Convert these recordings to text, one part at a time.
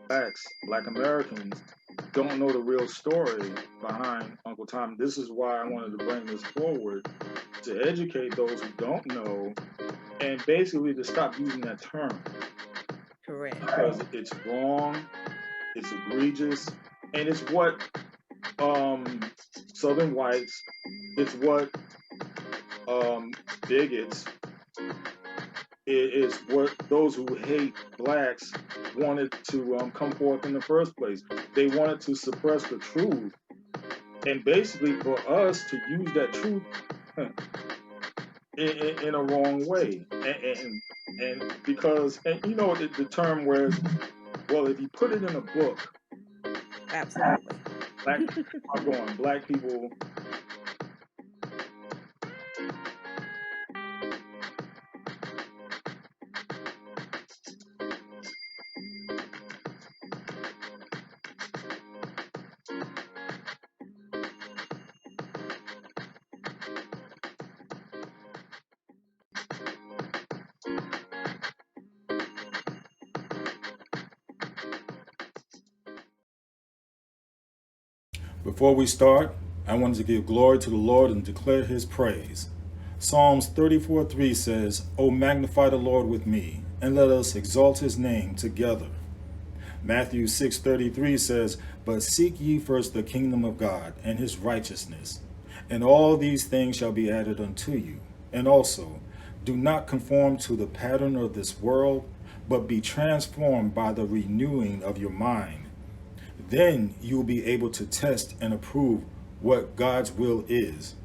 Black Americans, don't know the real story behind Uncle Tom. This is why I wanted to bring this forward to educate those who don't know and basically to stop using that term Correct. because it's wrong, it's egregious, and it's what um, Southern whites, it's what um, bigots, it is what those who hate blacks wanted to come forth in the first place. They wanted to suppress the truth, and basically for us to use that truth in a wrong way, and because and you know the term where well if you put it in a book, Absolutely. black I'm going black people. Before we start, I wanted to give glory to the Lord and declare his praise. Psalms 34:3 says, O magnify the Lord with me, and let us exalt his name together. Matthew 6:33 says, But seek ye first the kingdom of God and his righteousness, and all these things shall be added unto you. And also, do not conform to the pattern of this world, but be transformed by the renewing of your mind. Then you will be able to test and approve what God's will is,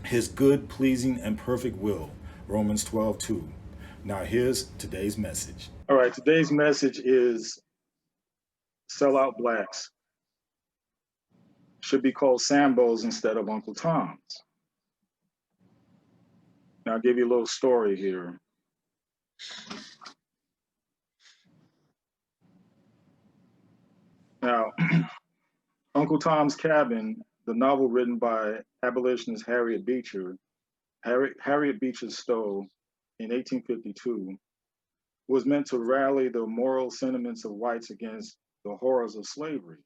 his good, pleasing, and perfect will. Romans 12:2. Now here's today's message. All right, today's message is sellout blacks should be called Sambos instead of Uncle Toms. Now I'll give you a little story here. Now, Uncle Tom's Cabin, the novel written by abolitionist Harriet Beecher Stowe in 1852, was meant to rally the moral sentiments of whites against the horrors of slavery.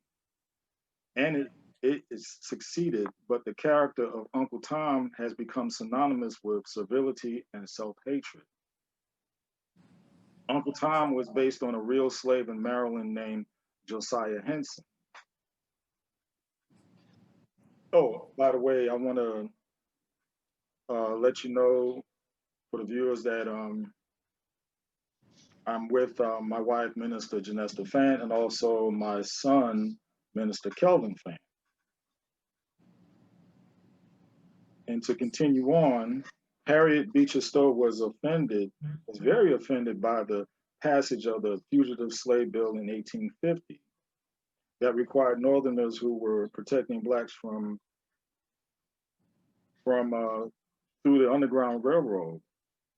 And it succeeded, but the character of Uncle Tom has become synonymous with servility and self hatred. Uncle Tom was based on a real slave in Maryland named Josiah Henson. Oh, by the way, I want to let you know for the viewers that I'm with my wife, Minister Janesta Fant, and also my son, Minister Kelvin Fant. And to continue on, Harriet Beecher Stowe was very offended by the passage of the Fugitive Slave Bill in 1850 that required Northerners who were protecting blacks from through the Underground Railroad.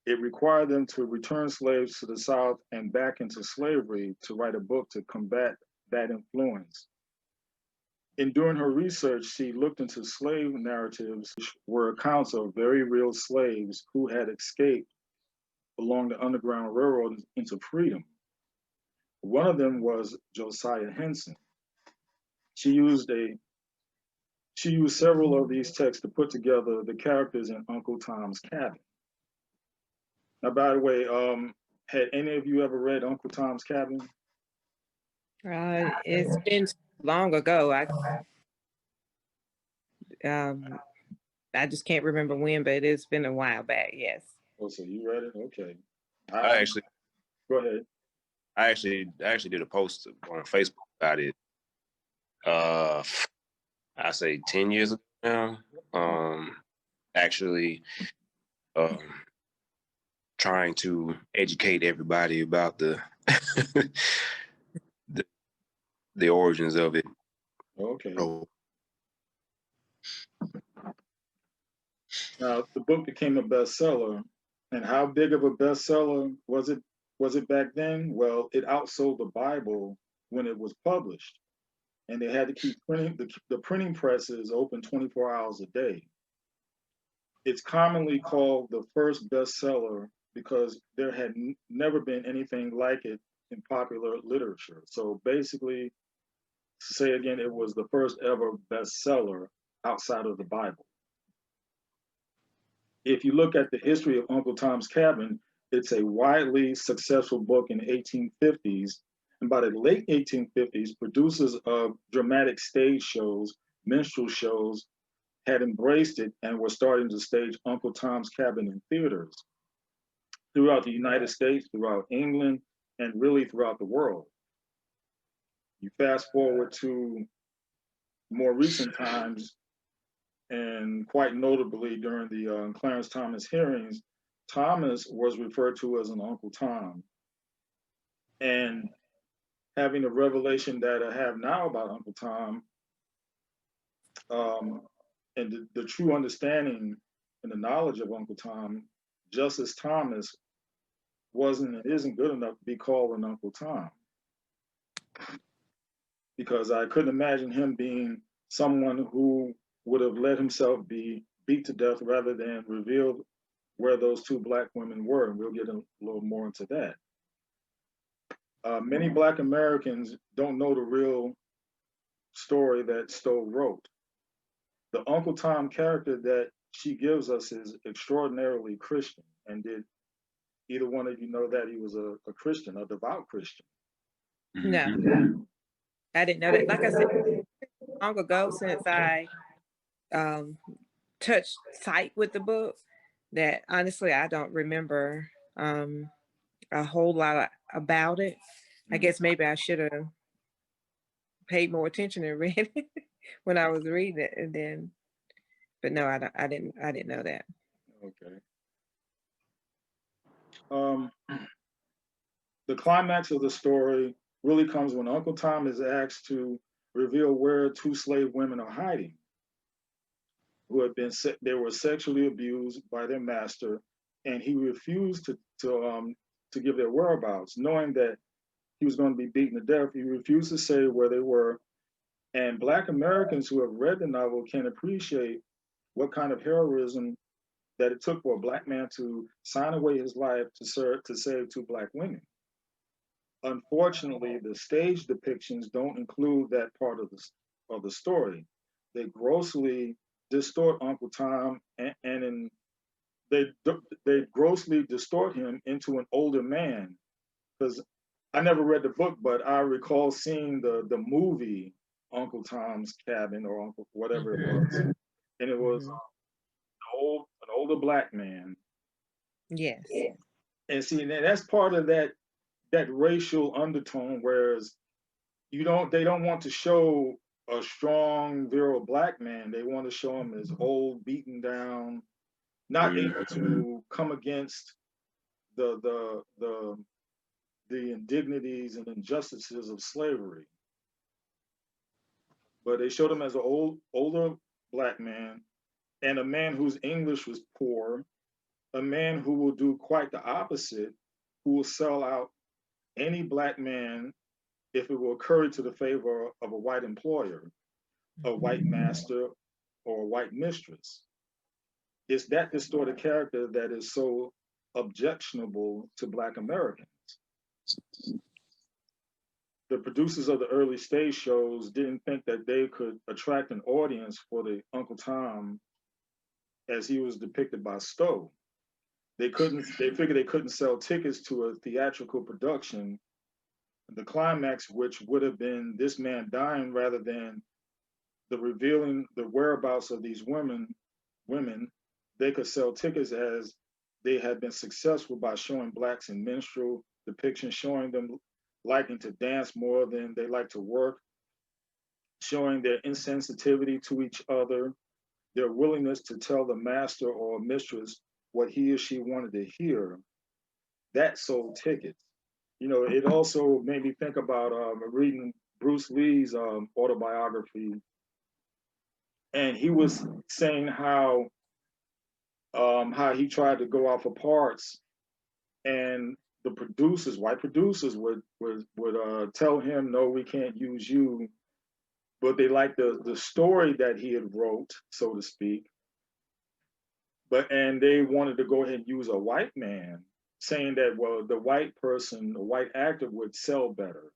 It required them to return slaves to the South and back into slavery to write a book to combat that influence. In doing her research, she looked into slave narratives, which were accounts of very real slaves who had escaped along the Underground Railroad into freedom. One of them was Josiah Henson. She used a she used several of these texts to put together the characters in Uncle Tom's Cabin. Now, by the way, had any of you ever read Uncle Tom's Cabin? It's been long ago. Um, I just can't remember when, but it's been a while back. Yes. Oh, so you read it? Okay. I actually, Go ahead. I actually did a post on Facebook about it. Uh, I say 10 years ago now. Actually, um, trying to educate everybody about the the, the origins of it. Okay. So, Now the book became a bestseller, and how big of a bestseller was it? Was it back then? Well, it outsold the Bible when it was published, and they had to keep printing. The printing presses open 24 hours a day. It's commonly called the first bestseller because there had never been anything like it in popular literature. So basically, to say again, it was the first ever bestseller outside of the Bible. If you look at the history of Uncle Tom's Cabin, it's a widely successful book in the 1850s. And by the late 1850s, producers of dramatic stage shows, minstrel shows, had embraced it and were starting to stage Uncle Tom's Cabin in theaters throughout the United States, throughout England, and really throughout the world. You fast forward to more recent times, and quite notably during the Clarence Thomas hearings, Thomas was referred to as an Uncle Tom. And having the revelation that I have now about Uncle Tom, and the true understanding and the knowledge of Uncle Tom, Justice Thomas wasn't and isn't good enough to be called an Uncle Tom. Because I couldn't imagine him being someone who would have let himself be beat to death rather than reveal where those two Black women were. And we'll get a little more into that. Many Black Americans don't know the real story that Stowe wrote. The Uncle Tom character that she gives us is extraordinarily Christian. And did either one of you know that he was a Christian, a devout Christian? No, I didn't know that. Like I said, long ago since I touched sight with the book, that honestly I don't remember a whole lot about it. I guess maybe I should have paid more attention and read it when I was reading it, and then, but no, I didn't know that. Okay. The climax of the story really comes when Uncle Tom is asked to reveal where two slave women are hiding, who had been they were sexually abused by their master, and he refused to give their whereabouts, knowing that he was going to be beaten to death. He refused to say where they were. And Black Americans who have read the novel can appreciate what kind of heroism that it took for a Black man to sign away his life to save two Black women. Unfortunately, the stage depictions don't include that part of the story. They grossly distort Uncle Tom, they grossly distort him into an older man. Because I never read the book, but I recall seeing the movie Uncle Tom's Cabin, or Uncle whatever it was, and it was an older Black man. Yes. And see, that's part of that racial undertone, whereas they don't want to show a strong, virile Black man. They want to show him as old, beaten down, not able to come against the indignities and injustices of slavery. But they showed him as an older Black man, and a man whose English was poor, a man who will do quite the opposite, who will sell out any Black man if it will curry to the favor of a white employer, a white master, or a white mistress. It's that distorted character that is so objectionable to Black Americans. The producers of the early stage shows didn't think that they could attract an audience for the Uncle Tom as he was depicted by Stowe. They figured they couldn't sell tickets to a theatrical production, the climax, which would have been this man dying, rather than the revealing the whereabouts of these women. They could sell tickets as they had been successful by showing Blacks in minstrel depictions, showing them liking to dance more than they like to work, showing their insensitivity to each other, their willingness to tell the master or mistress what he or she wanted to hear. That sold tickets. You know, it also made me think about reading Bruce Lee's autobiography, and he was saying how he tried to go out for parts, and the producers, white producers, would tell him, no, we can't use you, but they liked the story that he had wrote, so to speak. And they wanted to go ahead and use a white man saying that, well, the white person, the white actor would sell better.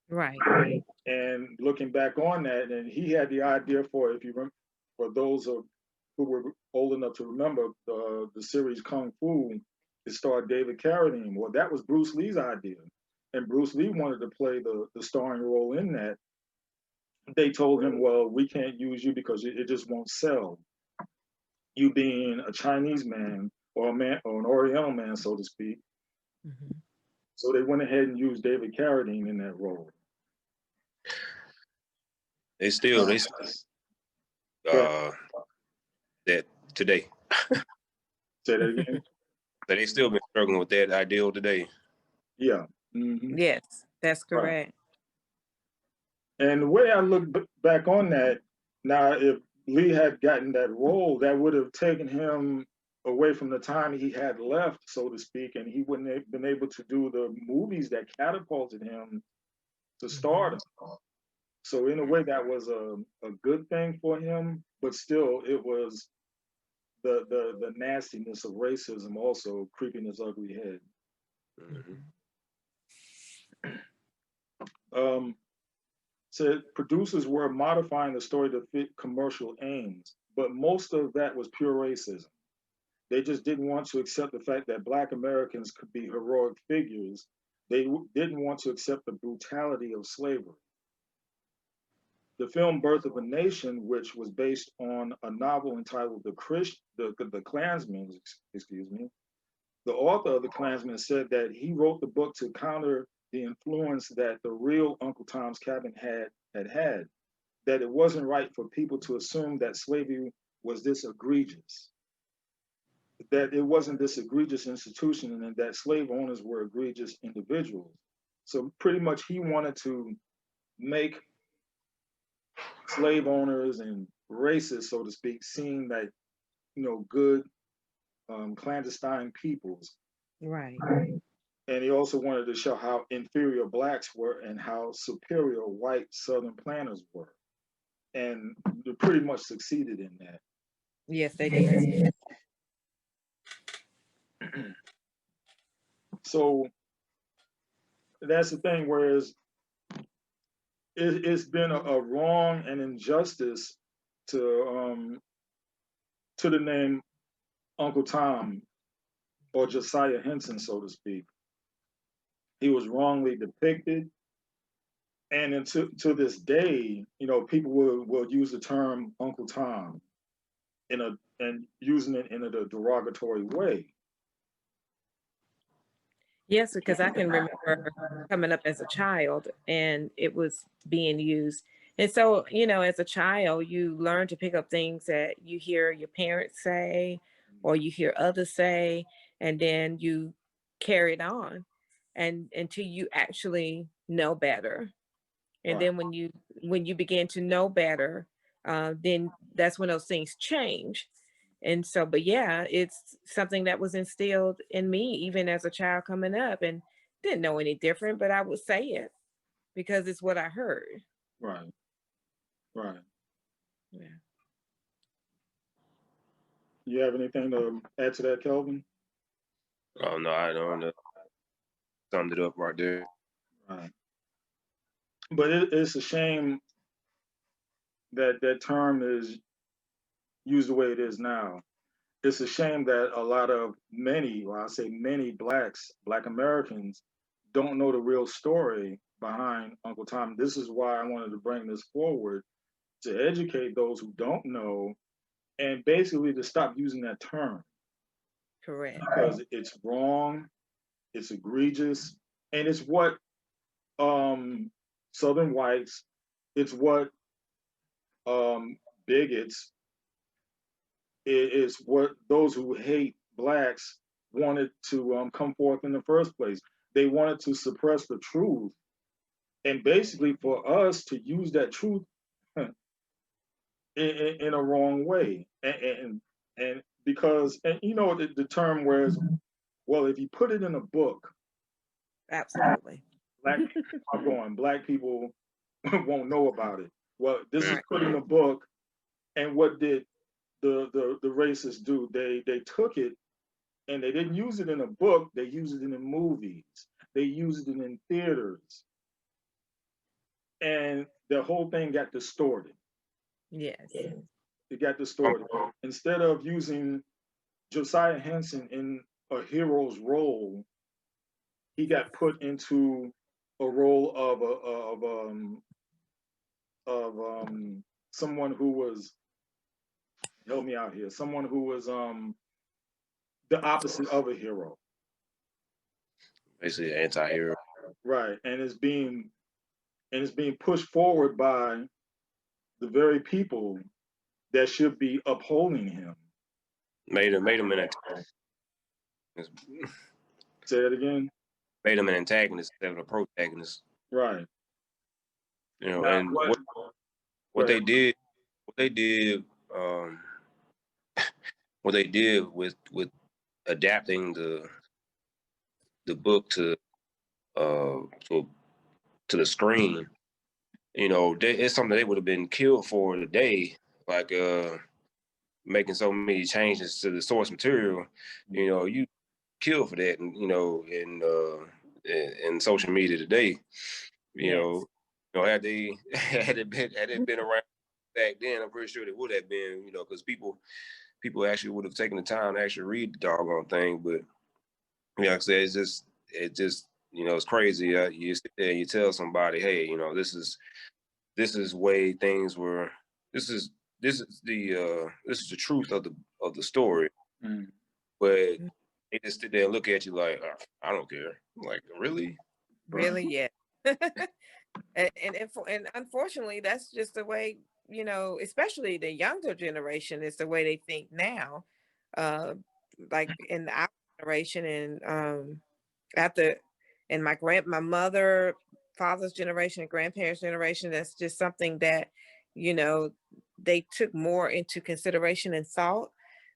Right. And looking back on that, and he had the idea for, if you remember, for those who were old enough to remember the series Kung Fu, it starred David Carradine. Well, that was Bruce Lee's idea, and Bruce Lee wanted to play the starring role in that. They told him, well, we can't use you because it just won't sell. You being a Chinese man or a man or an Oriental man, so to speak. Mhm. So they went ahead and used David Carradine in that role. They still that today. Say that again. But they still been struggling with that ideal today. Yeah. Mm-hmm. Yes, that's Right. correct. And the way I look back on that, now, if Lee had gotten that role, that would have taken him away from the time he had left, so to speak, and he wouldn't have been able to do the movies that catapulted him to stardom. So in a way, that was a good thing for him, but still, it was the nastiness of racism also creeping its ugly head. Mm-hmm. Said producers were modifying the story to fit commercial aims, but most of that was pure racism. They just didn't want to accept the fact that Black Americans could be heroic figures. They didn't want to accept the brutality of slavery. The film Birth of a Nation, which was based on a novel entitled The Klansman, excuse me, the author of The Klansman said that he wrote the book to counter the influence that the real Uncle Tom's Cabin had, that it wasn't right for people to assume that slavery was this egregious, that it wasn't this egregious institution, and that slave owners were egregious individuals. So pretty much he wanted to make slave owners and racists, so to speak, seem like, good clandestine peoples. Right. And he also wanted to show how inferior Blacks were and how superior white Southern planters were. And they pretty much succeeded in that. Yes, they did. So that's the thing, whereas it's been a wrong and injustice to the name Uncle Tom or Josiah Henson, so to speak. He was wrongly depicted. And to this day, people will use the term Uncle Tom and using it in a derogatory way. Yes, because I can remember coming up as a child and it was being used. And so, as a child, you learn to pick up things that you hear your parents say or you hear others say, and then you carry it on and until you actually know better. And Right. then when you begin to know better, then that's when those things change. And so, but yeah, it's something that was instilled in me even as a child coming up, and didn't know any different, but I would say it because it's what I heard. Right. Right. Yeah. You have anything to add to that, Kelvin? Oh no, I don't. Summed it up right there. Right. But it's a shame that that term is used the way it is now. It's a shame that a lot of I say many Black Americans, don't know the real story behind Uncle Tom. This is why I wanted to bring this forward, to educate those who don't know and basically to stop using that term. Correct. Because it's wrong, it's egregious, and it's what Southern whites, it's what bigots, it's what those who hate Blacks wanted to come forth in the first place. They wanted to suppress the truth, and basically for us to use that truth in a wrong way, and because the term whereas, well, if you put it in a book, Absolutely. Black people won't know about it. Well, this is Right. put in a book, and what did the racists do? They took it And they didn't use it in a book, they used it in movies, they used it in theaters, and the whole thing got distorted. Yes. It got distorted. Instead of using Josiah Henson in a hero's role, he got put into a role of someone who was, help me out here, someone who was the opposite of a hero. Basically, anti-hero. Right. And it's being pushed forward by the very people that should be upholding him. Made him an antagonist. Say that again. Made him an antagonist instead of a protagonist. Right. You know, Now, and what they did, what they did with adapting the book to the screen, you know, it's something they would have been killed for today, like making so many changes to the source material. You know, you kill for that, and you know, in social media today, you know, had it been around back then, I'm pretty sure it would have been, you know, because people actually would have taken the time to actually read the doggone thing. But you know, like I said, it just, you know, it's crazy. You sit there and you tell somebody, hey, you know, this is way things were. This is the truth of the story. Mm. But they just sit there and look at you like, oh, I don't care. Like, really? Really, yeah. And unfortunately, that's just the way, you know, especially the younger generation is the way they think now. Uh, like in our generation and after and my mother, father's generation and grandparents' generation, that's just something that, you know, they took more into consideration and thought.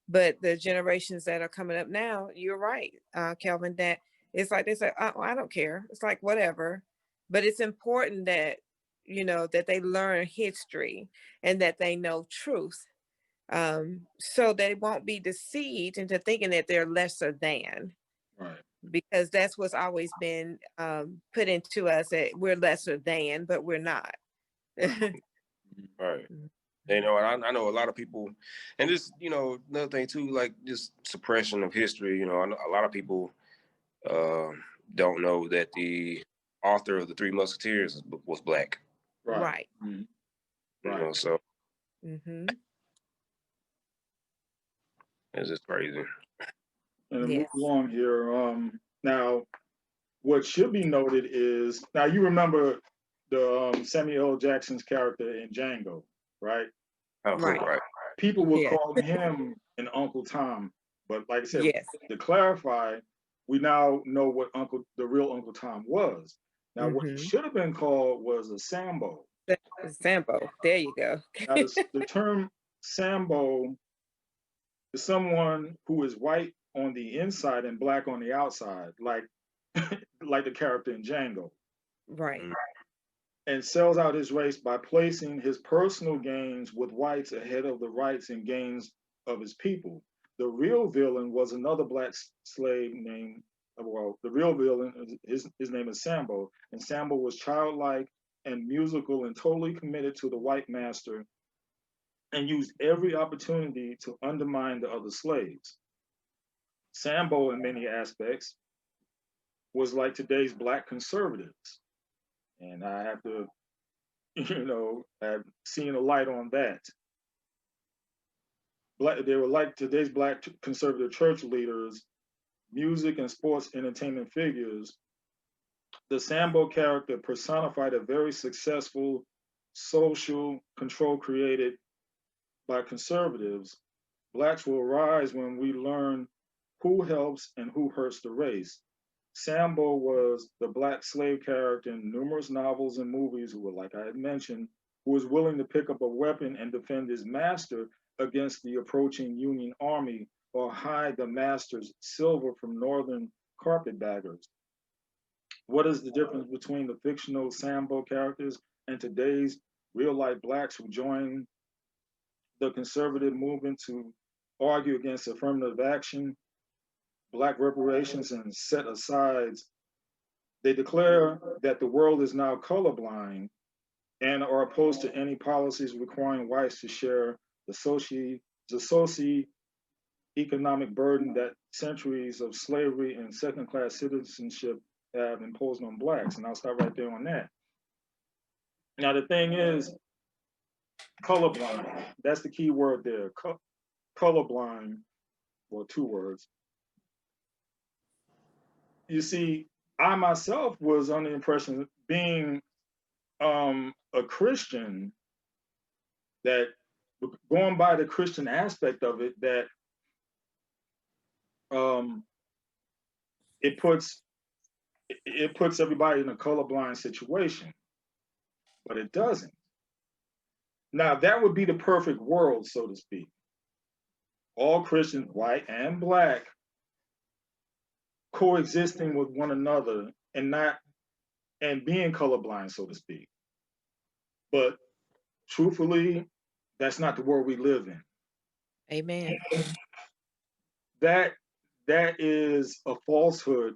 But the generations that are coming up now, you're right, Kelvin, that it's like they say, oh, I don't care. It's like whatever. But it's important that, you know, that they learn history and that they know truth, so they won't be deceived into thinking that they're lesser than, Right. because that's what's always been put into us, that we're lesser than, but we're not. Right. You know, and I know a lot of people, and just, you know, another thing too, like just suppression of history. You know, I know a lot of people don't know that the author of the Three Musketeers was black. Right. Right. Mm. You Right. know, so Mm-hmm. it's just crazy. And to move Yes. along here, now what should be noted is, now you remember the Samuel L. Jackson's character in Django, right? Oh, Right. right. People were Yeah. calling him an Uncle Tom, but like I said, Yes. to clarify, we now know what the real Uncle Tom was. Now, what he Mm-hmm. should have been called was a Sambo. Sambo. There you go. Now, the term Sambo is someone who is white on the inside and black on the outside, like like the character in Django, Right. Mm. and sells out his race by placing his personal gains with whites ahead of the rights and gains of his people. The real villain was another black slave named, well, the real villain, his name is Sambo, and Sambo was childlike and musical and totally committed to the white master and used every opportunity to undermine the other slaves. Sambo, in many aspects, was like today's black conservatives. And I have to, you know, have seen a light on that. They were like today's black conservative church leaders, music and sports entertainment figures. The Sambo character personified a very successful social control created by conservatives. Blacks will rise when we learn who helps and who hurts the race. Sambo was the black slave character in numerous novels and movies who were, like I had mentioned, who was willing to pick up a weapon and defend his master against the approaching Union army or hide the master's silver from northern carpetbaggers. What is the difference between the fictional Sambo characters and today's real life blacks who join the conservative movement to argue against affirmative action? Black reparations and set asides, they declare that the world is now colorblind and are opposed to any policies requiring whites to share the socio-economic burden that centuries of slavery and second-class citizenship have imposed on blacks. And I'll stop right there on that. Now, the thing is, colorblind, that's the key word there. Colorblind, or two words. You see, I myself was under the impression that being a Christian, that going by the Christian aspect of it, that it puts everybody in a colorblind situation, but it doesn't. Now, that would be the perfect world, so to speak. All Christians, white and black, coexisting with one another and being colorblind, so to speak. But truthfully, that's not the world we live in. Amen. That is a falsehood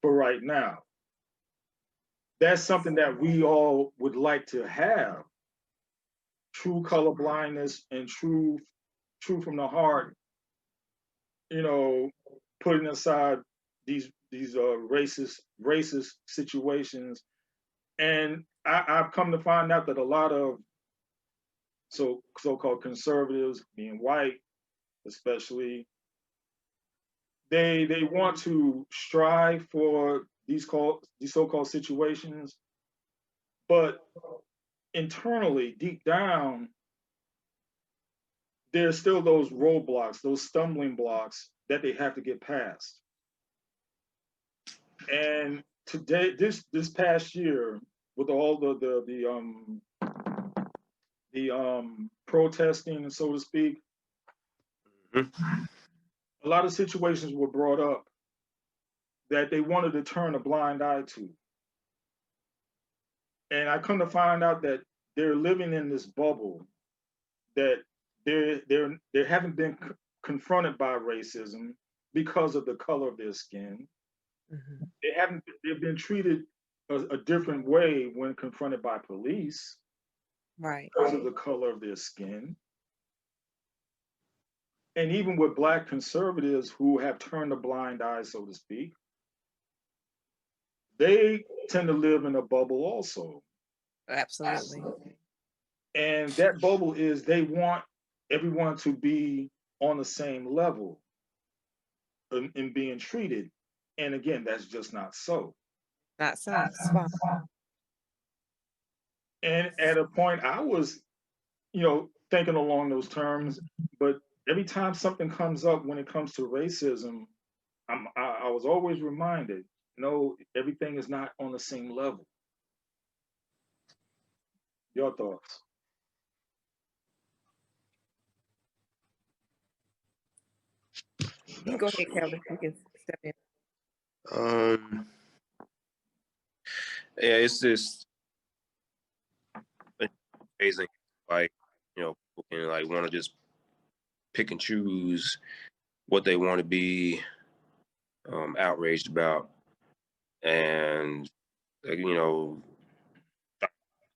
for right now. That's something that we all would like to have. True colorblindness and true from the heart, putting aside these racist situations. And I've come to find out that a lot of so-called conservatives, being white especially, they want to strive for these so-called situations, but internally, deep down, there's still those roadblocks, those stumbling blocks that they have to get past. And today, this past year, with all the protesting, so to speak, a lot of situations were brought up that they wanted to turn a blind eye to. And I come to find out that they're living in this bubble, that they haven't been confronted by racism because of the color of their skin. Mm-hmm. They've been treated a different way when confronted by police, right, because of the color of their skin. And even with Black conservatives who have turned a blind eye, so to speak, they tend to live in a bubble also. Absolutely. And that bubble is they want everyone to be on the same level in being treated. And again, that's just not so. Not so. It's fine. And at a point, I was, thinking along those terms, but every time something comes up when it comes to racism, I was always reminded, no, everything is not on the same level. Your thoughts? You can go ahead, Kelvin. You can step in. Yeah, it's just amazing. Like, people can want to just pick and choose what they want to be outraged about, and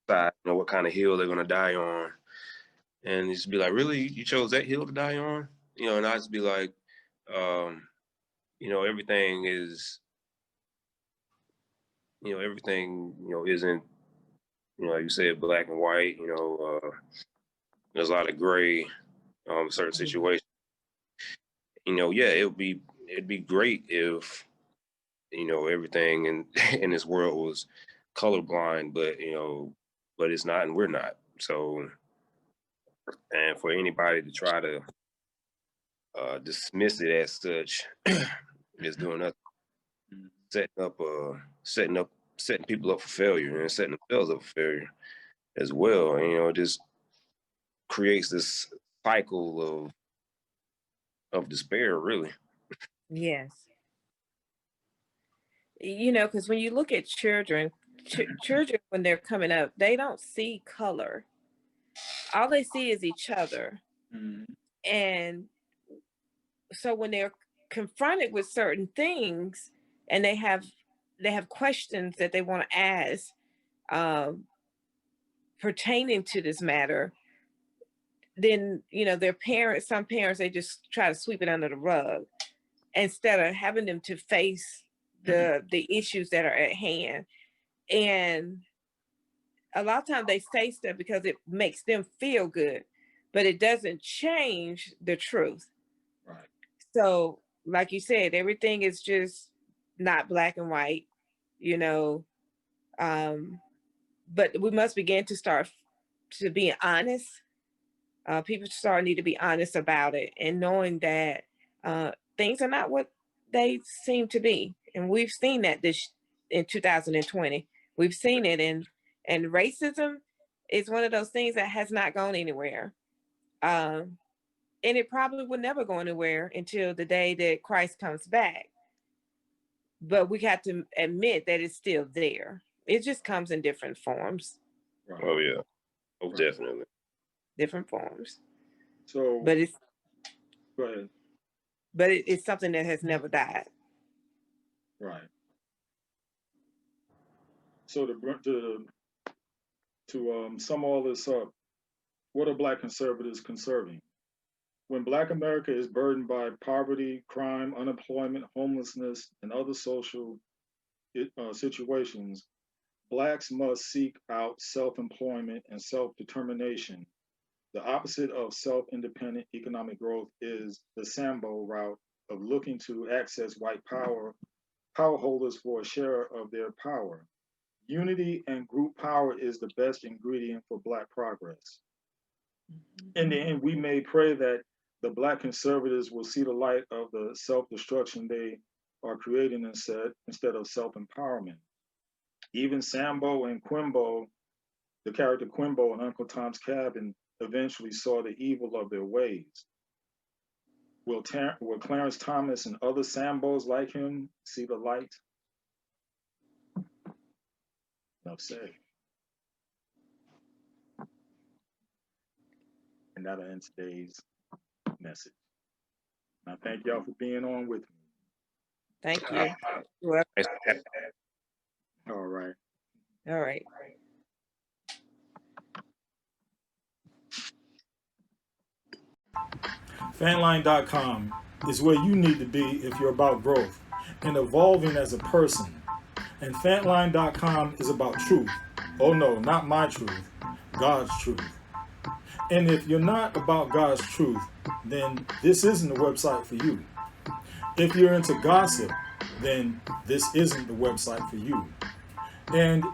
what kind of hill they're gonna die on, and just be like, really, you chose that hill to die on, and I just be like, everything is, everything, isn't, like you said, black and white. There's a lot of gray, certain situations. Yeah, it'd be great if, everything in this world was colorblind, but it's not, and we're not. So, and for anybody to try to dismiss it as such is doing nothing, setting people up for failure and setting themselves up for failure as well. It just creates this cycle of despair, really. Yes. Because when you look at children when they're coming up, they don't see color. All they see is each other. Mm-hmm. And so when they're confronted with certain things, and they have questions that they want to ask pertaining to this matter, then their parents, some parents, they just try to sweep it under the rug instead of having them to face the issues that are at hand. And a lot of times they say stuff because it makes them feel good, but it doesn't change the truth. Right. So, like you said, everything is just not black and white, but we must begin to start to be honest. People need to be honest about it, and knowing that things are not what they seem to be. And we've seen that in 2020. We've seen it, and racism is one of those things that has not gone anywhere. And it probably will never go anywhere until the day that Christ comes back. But we have to admit that it's still there. It just comes in different forms. Right. Oh yeah. Oh, Right. definitely. Different forms. So, But it's go ahead. but it's something that has never died. Right. So to sum all this up, what are Black conservatives conserving? When Black America is burdened by poverty, crime, unemployment, homelessness, and other social situations, Blacks must seek out self-employment and self-determination. The opposite of self-independent economic growth is the Sambo route of looking to access white power holders for a share of their power. Unity and group power is the best ingredient for Black progress. In the end, we may pray that the Black conservatives will see the light of the self-destruction they are creating instead of self-empowerment. Even Sambo and Quimbo, the character Quimbo in Uncle Tom's Cabin, eventually saw the evil of their ways. Will Clarence Thomas and other Sambos like him see the light? Enough said. And that'll end today's message. And I thank y'all for being on with me. Thank you. Well, All right. all right. Fantline.com is where you need to be if you're about growth and evolving as a person. And Fantline.com is about truth. Oh no, not my truth, God's truth. And if you're not about God's truth, then this isn't the website for you. If you're into gossip, then this isn't the website for you. And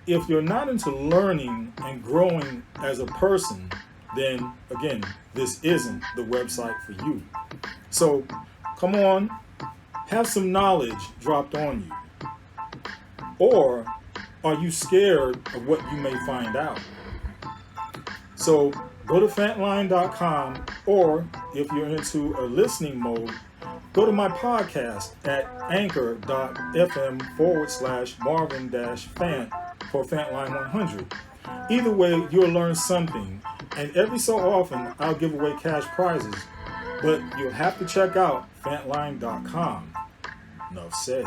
if you're not into learning and growing as a person, then again, this isn't the website for you. So come on, have some knowledge dropped on you. Or are you scared of what you may find out? So go to Fantline.com, or if you're into a listening mode, go to my podcast at anchor.fm/Marvin-Fant for Fantline 100. Either way, you'll learn something, and every so often I'll give away cash prizes, but you'll have to check out Fantline.com. Enough said.